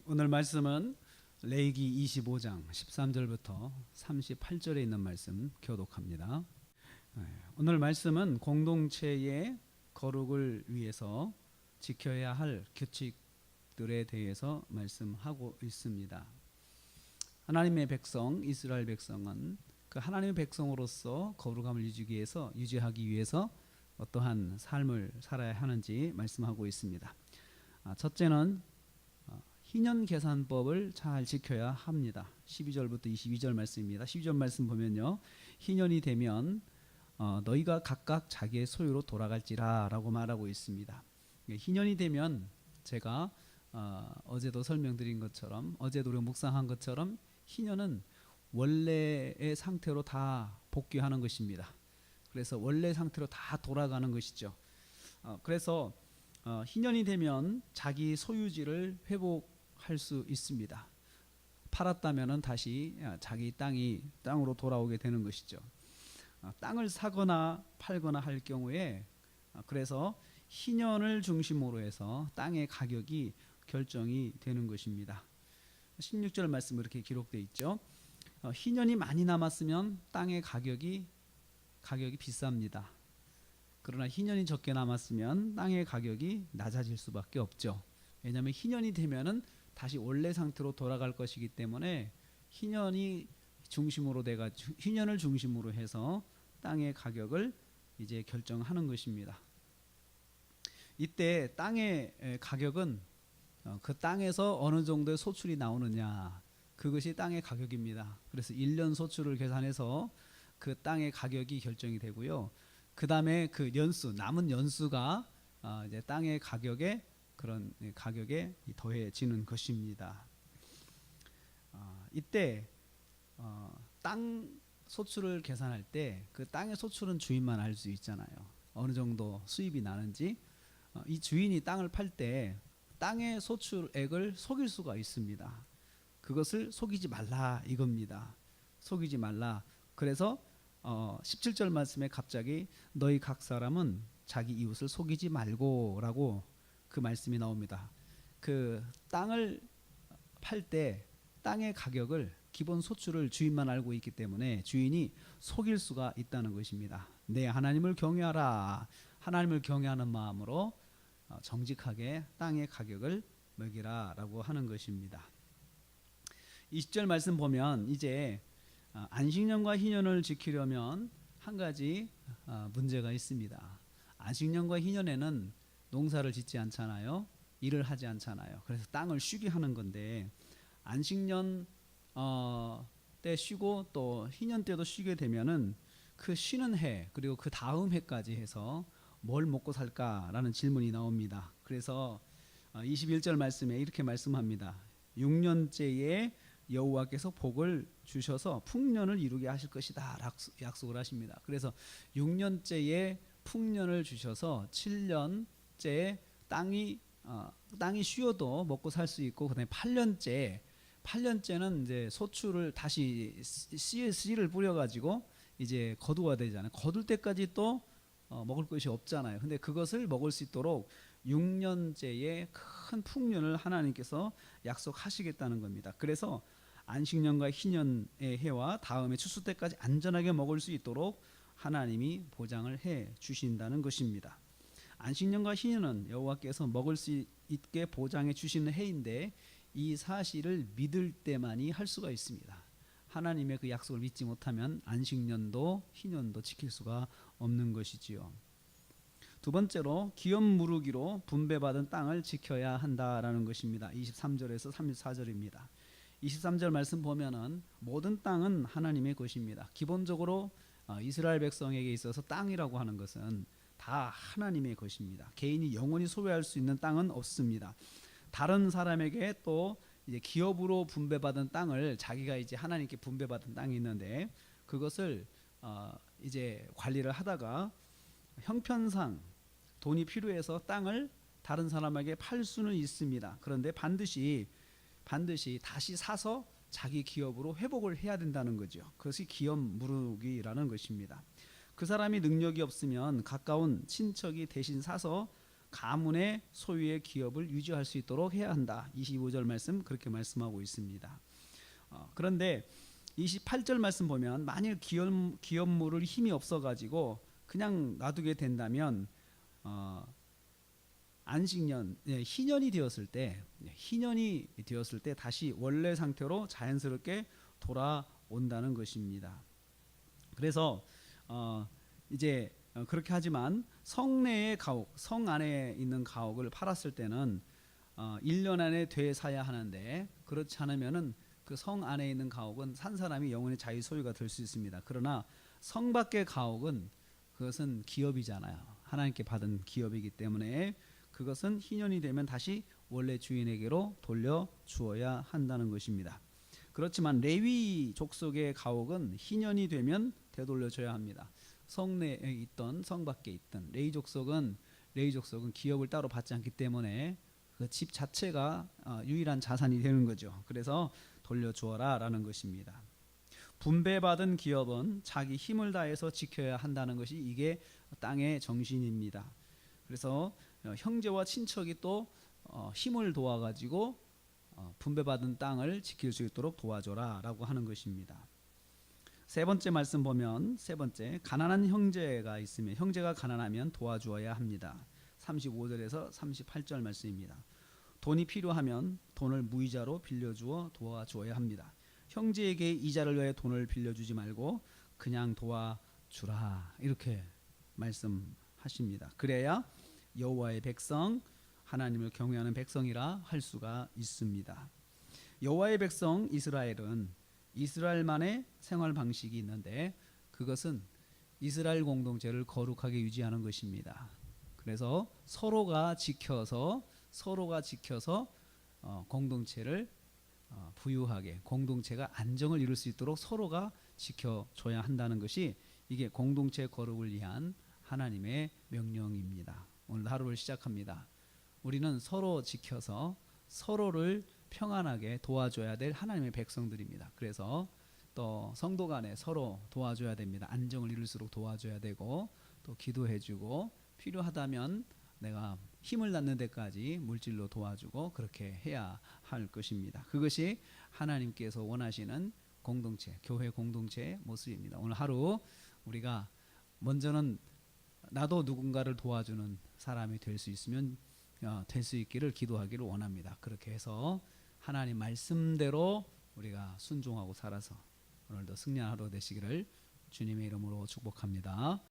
오늘 말씀은 레위기 25장 13절부터 38절에 있는 말씀 교독합니다. 오늘 말씀은 공동체의 거룩을 위해서 지켜야 할 규칙들에 대해서 말씀하고 있습니다. 하나님의 백성, 이스라엘 백성은 그 하나님의 백성으로서 거룩함을 유지하기 위해서 어떠한 삶을 살아야 하는지 말씀하고 있습니다. 첫째는 희년 계산법을 잘 지켜야 합니다. 12절부터 22절 말씀입니다. 12절 말씀 보면요, 희년이 되면 너희가 각각 자기의 소유로 돌아갈지라 라고 말하고 있습니다. 희년이 되면 제가 어제도 설명드린 것처럼, 어제도 우리가 묵상한 것처럼 희년은 원래의 상태로 다 복귀하는 것입니다. 그래서 원래 상태로 다 돌아가는 것이죠. 그래서 희년이 되면 자기 소유지를 회복할 수 있습니다. 팔았다면 다시 자기 땅으로 돌아오게 되는 것이죠. 땅을 사거나 팔거나 할 경우에 그래서 희년을 중심으로 해서 땅의 가격이 결정이 되는 것입니다. 16절 말씀 이렇게 기록되어 있죠. 희년이 많이 남았으면 땅의 가격이 비쌉니다. 그러나 희년이 적게 남았으면 땅의 가격이 낮아질 수밖에 없죠. 왜냐하면 희년이 되면은 다시 원래 상태로 돌아갈 것이기 때문에 희년을 중심으로 해서 땅의 가격을 이제 결정하는 것입니다. 이때 땅의 가격은 그 땅에서 어느 정도의 소출이 나오느냐, 그것이 땅의 가격입니다. 그래서 1년 소출을 계산해서 그 땅의 가격이 결정이 되고요. 그 다음에 그 남은 연수가 이제 땅의 가격에 더해지는 것입니다. 이때 땅 소출을 계산할 때 그 땅의 소출은 주인만 알 수 있잖아요. 어느 정도 수입이 나는지. 이 주인이 땅을 팔 때 땅의 소출액을 속일 수가 있습니다. 그것을 속이지 말라 이겁니다. 속이지 말라. 그래서 17절 말씀에 갑자기 너희 각 사람은 자기 이웃을 속이지 말고 라고 그 말씀이 나옵니다. 그 땅을 팔 때 땅의 가격을, 기본 소출을 주인만 알고 있기 때문에 주인이 속일 수가 있다는 것입니다. 네, 하나님을 경외하라. 하나님을 경외하는 마음으로 정직하게 땅의 가격을 매기라 라고 하는 것입니다. 20절 말씀 보면 이제 안식년과 희년을 지키려면 한 가지 문제가 있습니다. 안식년과 희년에는 농사를 짓지 않잖아요. 일을 하지 않잖아요. 그래서 땅을 쉬게 하는 건데, 안식년 때 쉬고 또 희년 때도 쉬게 되면은 그 쉬는 해 그리고 그 다음 해까지 해서 뭘 먹고 살까라는 질문이 나옵니다. 그래서 21절 말씀에 이렇게 말씀합니다. 6년째에 여호와께서 복을 주셔서 풍년을 이루게 하실 것이다 약속을 하십니다. 그래서 6년째에 풍년을 주셔서 7년째에 땅이 쉬어도 먹고 살 수 있고, 그다음에 8년째는 이제 소출을 다시 씨를 뿌려가지고 이제 거두어야 되잖아요. 거둘 때까지 또 먹을 것이 없잖아요. 근데 그것을 먹을 수 있도록 6년째의 큰 풍년을 하나님께서 약속하시겠다는 겁니다. 그래서 안식년과 희년의 해와 다음에 추수 때까지 안전하게 먹을 수 있도록 하나님이 보장을 해 주신다는 것입니다. 안식년과 희년은 여호와께서 먹을 수 있게 보장해 주시는 해인데, 이 사실을 믿을 때만이 할 수가 있습니다. 하나님의 그 약속을 믿지 못하면 안식년도 희년도 지킬 수가 없는 것이지요. 두 번째로 기업 무르기로 분배받은 땅을 지켜야 한다라는 것입니다. 23절에서 34절입니다. 23절 말씀 보면은 모든 땅은 하나님의 것입니다. 기본적으로 이스라엘 백성에게 있어서 땅이라고 하는 것은 다 하나님의 것입니다. 개인이 영원히 소유할 수 있는 땅은 없습니다. 다른 사람에게 또 이제 기업으로 분배받은 땅을, 자기가 이제 하나님께 분배받은 땅이 있는데 그것을 이제 관리를 하다가 형편상 돈이 필요해서 땅을 다른 사람에게 팔 수는 있습니다. 그런데 반드시 다시 사서 자기 기업으로 회복을 해야 된다는 거죠. 그것이 기업 무르기라는 것입니다. 그 사람이 능력이 없으면 가까운 친척이 대신 사서 가문의 소유의 기업을 유지할 수 있도록 해야 한다. 25절 말씀 그렇게 말씀하고 있습니다. 그런데 28절 말씀 보면 만일 기업물을 힘이 없어가지고 그냥 놔두게 된다면 안식년, 희년이 되었을 때 다시 원래 상태로 자연스럽게 돌아온다는 것입니다. 그래서 이제 그렇게 하지만 성내의 가옥, 성 안에 있는 가옥을 팔았을 때는 1년 안에 되사야 하는데 그렇지 않으면은 그 성 안에 있는 가옥은 산 사람이 영원히 자기 소유가 될 수 있습니다. 그러나 성 밖의 가옥은 그것은 기업이잖아요. 하나님께 받은 기업이기 때문에 그것은 희년이 되면 다시 원래 주인에게로 돌려 주어야 한다는 것입니다. 그렇지만 레위 족속의 가옥은 희년이 되면 되돌려 줘야 합니다. 성내에 있던 성 밖에 있던 레위 족속은 기업을 따로 받지 않기 때문에 그 집 자체가 유일한 자산이 되는 거죠. 그래서 돌려주어라 라는 것입니다. 분배받은 기업은 자기 힘을 다해서 지켜야 한다는 것이 이게 땅의 정신입니다. 그래서 형제와 친척이 또 힘을 도와가지고 분배받은 땅을 지킬 수 있도록 도와줘라 라고 하는 것입니다. 세 번째 말씀 보면 가난한 형제가 있으면 형제가 가난하면 도와주어야 합니다. 35절에서 38절 말씀입니다. 돈이 필요하면 돈을 무이자로 빌려주어 도와주어야 합니다. 형제에게 이자를 위해 돈을 빌려주지 말고 그냥 도와주라 이렇게 말씀하십니다. 그래야 여호와의 백성, 하나님을 경외하는 백성이라 할 수가 있습니다. 여호와의 백성 이스라엘은 이스라엘만의 생활 방식이 있는데 그것은 이스라엘 공동체를 거룩하게 유지하는 것입니다. 그래서 서로가 지켜서 공동체를 부유하게 공동체가 안정을 이룰 수 있도록 서로가 지켜줘야 한다는 것이 이게 공동체 거룩을 위한 하나님의 명령입니다. 오늘 하루를 시작합니다. 우리는 서로 지켜서 서로를 평안하게 도와줘야 될 하나님의 백성들입니다. 그래서 또 성도 간에 서로 도와줘야 됩니다. 안정을 이룰수록 도와줘야 되고 또 기도해주고 필요하다면 내가 힘을 낳는 데까지 물질로 도와주고 그렇게 해야 할 것입니다. 그것이 하나님께서 원하시는 공동체, 교회 공동체의 모습입니다. 오늘 하루 우리가 먼저는 나도 누군가를 도와주는 사람이 될 수 있으면 될 수 있기를 기도하기를 원합니다. 그렇게 해서 하나님 말씀대로 우리가 순종하고 살아서 오늘도 승리한 하루 되시기를 주님의 이름으로 축복합니다.